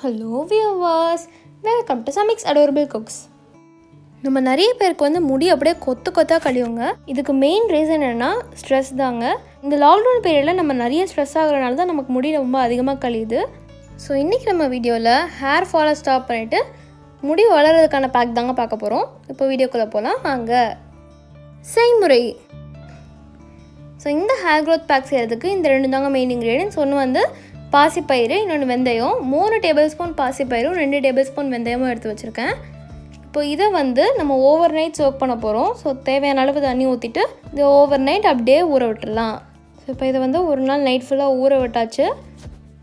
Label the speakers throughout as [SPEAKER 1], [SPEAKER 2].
[SPEAKER 1] Hello viewers, welcome to Samik's Adorable Cooks. நம்ம நிறைய பேருக்கு வந்து முடி அப்படியே கொத்தா கழியுங்க. இதுக்கு மெயின் ரீசன் என்னன்னா ஸ்ட்ரெஸ் தாங்க. இந்த லாக்டவுன் பீரியடில் நம்ம நிறைய ஸ்ட்ரெஸ் ஆகுறதுனால தான் நமக்கு முடி ரொம்ப அதிகமாக கழியுது. ஸோ இன்றைக்கி நம்ம வீடியோவில் ஹேர் ஃபாலை ஸ்டாப் பண்ணிவிட்டு முடி வளர்கிறதுக்கான பேக் தாங்க பார்க்க போகிறோம். இப்போ வீடியோக்குள்ளே போகலாம் வாங்க. செய்முறை. ஸோ இந்த ஹேர் க்ரோத் பேக் செய்கிறதுக்கு இந்த ரெண்டு தாங்க மெயின் இன்க்ரீடியன்ஸ். ஒன்று வந்து பாசிப்பயிறு, இன்னொன்று வெந்தயம். 3 டேபிள் ஸ்பூன் பாசிப்பயிரும் 2 டேபிள் ஸ்பூன் வெந்தயமும் எடுத்து வச்சுருக்கேன். இப்போ இதை வந்து நம்ம ஓவர் நைட் சோக் பண்ண போகிறோம். ஸோ தேவையான அளவு தண்ணி ஊற்றிட்டு இதை ஓவர் நைட் அப்படியே ஊற விட்டுடலாம். ஸோ இப்போ இதை வந்து ஒரு நாள் நைட் ஃபுல்லாக ஊற விட்டாச்சு.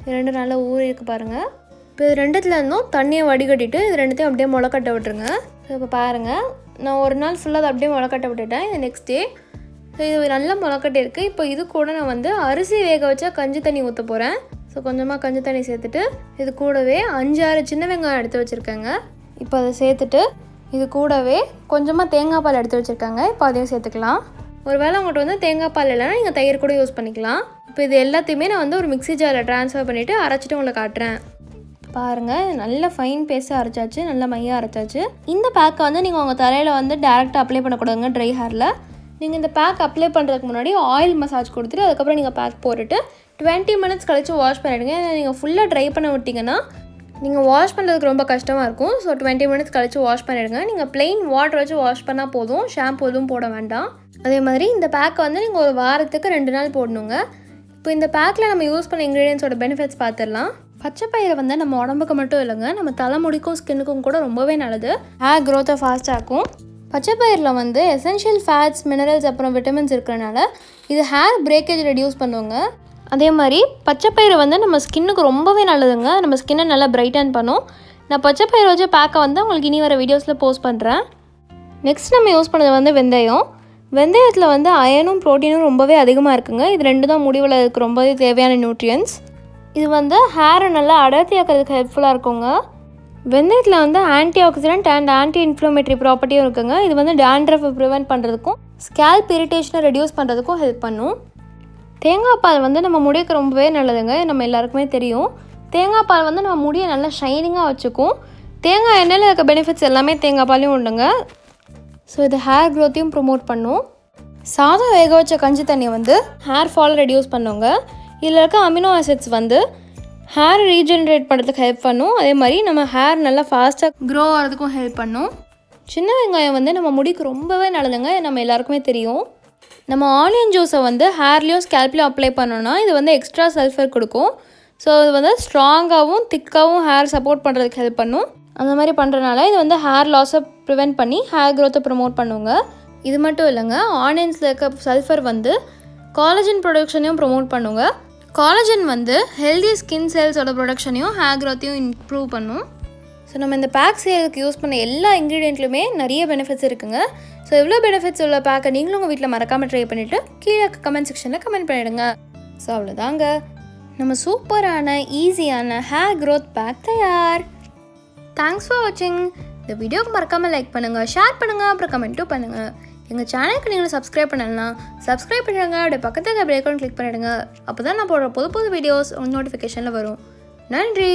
[SPEAKER 1] 2 நாளில் ஊற இருக்கு பாருங்கள். இப்போ இது ரெண்டுத்துலேருந்தும் தண்ணியை வடிகட்டிட்டு இது ரெண்டுத்தையும் அப்படியே முளைக்கட்ட விட்டுருங்க. ஸோ இப்போ பாருங்கள், நான் ஒரு நாள் ஃபுல்லாக அதை அப்படியே முளைக்கட்ட விட்டுட்டேன். இது நெக்ஸ்ட் டே ஸோ இது நல்லா முளைக்கட்டி இருக்குது. இப்போ இது கூட நான் வந்து அரிசி வேக வச்சா கஞ்சி தண்ணி ஊற்ற போகிறேன். ஸோ கொஞ்சமாக கஞ்சி தண்ணி சேர்த்துட்டு இது கூடவே 5-6 சின்ன வெங்காயம் எடுத்து வச்சுருக்கேங்க. இப்போ அதை சேர்த்துட்டு இது கூடவே கொஞ்சமாக தேங்காய் பால் எடுத்து வச்சுருக்காங்க. இப்போ அதையும் சேர்த்துக்கலாம். ஒரு வேளை உங்கள்கிட்ட வந்து தேங்காய் பால் இல்லைன்னா நீங்கள் தயிர் கூட யூஸ் பண்ணிக்கலாம். இப்போ இது எல்லாத்தையுமே நான் வந்து ஒரு மிக்ஸி ஜாரில் ட்ரான்ஸ்ஃபர் பண்ணிவிட்டு அரைச்சிட்டு உங்களுக்கு காட்டுறேன். பாருங்கள், நல்ல ஃபைன் பேஸ்ட்டாக அரைச்சாச்சு, நல்லா மையாக அரைச்சாச்சு. இந்த பேக்கை வந்து நீங்கள் உங்கள் தலையில் வந்து டேரெக்டாக அப்ளை பண்ணக்கூடாதுங்க ட்ரை ஹேரில். நீங்கள் இந்த பேக் அப்ளை பண்ணுறதுக்கு முன்னாடி ஆயில் மசாஜ் கொடுத்துட்டு அதுக்கப்புறம் நீங்கள் பேக் போட்டுட்டு 20 மினிட்ஸ் கழித்து வாஷ் பண்ணிவிடுங்க. நீங்கள் ஃபுல்லாக ட்ரை பண்ண விட்டிங்கன்னா நீங்கள் வாஷ் பண்ணுறதுக்கு ரொம்ப கஷ்டமாக இருக்கும். ஸோ 20 மினிட்ஸ் கழித்து வாஷ் பண்ணிவிடுங்க. நீங்கள் ப்ளெயின் வாட்டர் வச்சு வாஷ் பண்ணால் போதும், ஷாம்பு எதுவும் போட வேண்டாம். அதே மாதிரி இந்த பேக்கை வந்து நீங்கள் ஒரு வாரத்துக்கு 2 நாள் போடணுங்க. இப்போ இந்த பேக்கில் நம்ம யூஸ் பண்ண இன்க்ரீடியன்ஸோட பெனிஃபிட்ஸ் பார்த்துடலாம். பச்சைப்பயிரை வந்து நம்ம உடம்புக்கு மட்டும் இல்லைங்க, நம்ம தலைமுடிக்கும் ஸ்கின்னுக்கும் கூட ரொம்பவே நல்லது. ஹேர் க்ரோத்தை ஃபாஸ்ட்டாகும். பச்சைப்பயிரில் வந்து எசென்ஷியல் ஃபேட்ஸ், மினரல்ஸ் அப்புறம் விட்டமின்ஸ் இருக்கிறனால இது ஹேர் பிரேக்கேஜ் ரெடியூஸ் பண்ணுவோங்க. அதே மாதிரி பச்சைப்பயிறு வந்து நம்ம ஸ்கின்னுக்கு ரொம்பவே நல்லதுங்க. நம்ம ஸ்கின்னை நல்லா பிரைட்டன் பண்ணும். நான் பச்சைப்பயிறு வச்ச பேக்கை வந்து உங்களுக்கு இனி வர வீடியோஸில் போஸ்ட் பண்ணுறேன். நெக்ஸ்ட் நம்ம யூஸ் பண்ணது வந்து வெந்தயம். வெந்தயத்தில் வந்து அயனும் ப்ரோட்டீனும் ரொம்பவே அதிகமாக இருக்குங்க. இது ரெண்டு தான் முடி வளர்றதுக்கு ரொம்பவே தேவையான நியூட்ரியன்ஸ். இது வந்து ஹேரை நல்லா அடர்த்தியாக்கிறதுக்கு ஹெல்ப்ஃபுல்லாக இருக்குங்க. வெந்தயத்தில் வந்து anti oxidant and anti inflammatory ப்ராப்பர்ட்டியும் இருக்குங்க. இது வந்து டேண்ட்ரஃபை ப்ரிவென்ட் பண்ணுறதுக்கும் ஸ்கேல்ப் இரிட்டேஷனை ரெடியூஸ் பண்ணுறதுக்கும் ஹெல்ப் பண்ணும். தேங்காய் பால் வந்து நம்ம முடிக்கு ரொம்பவே நல்லதுங்க. நம்ம எல்லாருக்குமே தெரியும். தேங்காய் பால் வந்து நம்ம முடியை நல்லா ஷைனிங்காக வச்சுக்கும். தேங்காய் எண்ணெயில் இருக்க பெனிஃபிட்ஸ் எல்லாமே தேங்காய் பாலையும் உண்டுங்க. ஸோ இது ஹேர் க்ரோத்தையும் ப்ரொமோட் பண்ணும். சாதம் வேக வச்ச கஞ்சி தண்ணி வந்து ஹேர் ஃபால் ரெடியூஸ் பண்ணுங்க. இதில் இருக்க அமினோ ஆசிட்ஸ் வந்து ஹேர் ரீஜென்ரேட் பண்ணுறதுக்கு ஹெல்ப் பண்ணும். அதே மாதிரி நம்ம ஹேர் நல்லா ஃபாஸ்ட்டாக க்ரோ ஆகிறதுக்கும் ஹெல்ப் பண்ணும். சின்ன வெங்காயம் வந்து நம்ம முடிக்கு ரொம்பவே நல்லதுங்க. நம்ம எல்லாருக்குமே தெரியும். நம்ம ஆனியன் ஜூஸை வந்து ஹேர்லேயும் ஸ்கேல்ப்லேயும் அப்ளை பண்ணோன்னா இது வந்து எக்ஸ்ட்ரா சல்ஃபர் கொடுக்கும். ஸோ இது வந்து ஸ்ட்ராங்காகவும் திக்காகவும் ஹேர் சப்போர்ட் பண்ணுறதுக்கு ஹெல்ப் பண்ணும். அந்த மாதிரி பண்ணுறதுனால இது வந்து ஹேர் லாஸை ப்ரிவென்ட் பண்ணி ஹேர் க்ரோத்தை ப்ரமோட் பண்ணுங்க. இது மட்டும் இல்லைங்க, ஆனியன்ஸில் இருக்க சல்ஃபர் வந்து காலஜன் ப்ரொடக்ஷனையும் ப்ரமோட் பண்ணுங்க. காலஜன் வந்து ஹெல்தி ஸ்கின் செல்ஸோட ப்ரொடக்ஷனையும் ஹேர் க்ரோத்தையும் இம்ப்ரூவ் பண்ணும். ஸோ நம்ம இந்த பேக் செய்யறதுக்கு யூஸ் பண்ண எல்லா இன்க்ரீடியண்ட்லையுமே நிறைய பெனிஃபிட்ஸ் இருக்குங்க. ஸோ எவ்வளோ பெனிஃபிட்ஸ் உள்ள பேக்கை நீங்களும் உங்கள் வீட்டில் மறக்காமல் ட்ரை பண்ணிவிட்டு கீழே கமெண்ட் செக்ஷனில் கமெண்ட் பண்ணிவிடுங்க. ஸோ அவ்வளோதாங்க, நம்ம சூப்பரான ஈஸியான ஹேர் க்ரோத் பேக் தயார். தேங்க்ஸ் ஃபார் வாட்சிங். இந்த வீடியோக்கு மறக்காமல் லைக் பண்ணுங்கள், ஷேர் பண்ணுங்கள், அப்புறம் கமெண்ட்டும் பண்ணுங்கள். எங்கள் சேனலுக்கு நீங்களும் சப்ஸ்கிரைப் பண்ணலாம், சப்ஸ்கிரைப் பண்ணிடுங்க. அப்படியே பக்கத்தில் பெல் ஐகான் கிளிக் பண்ணிவிடுங்க. அப்போ தான் நான் போடுற புது வீடியோஸ் உங்களுக்கு நோட்டிஃபிகேஷனில் வரும். நன்றி.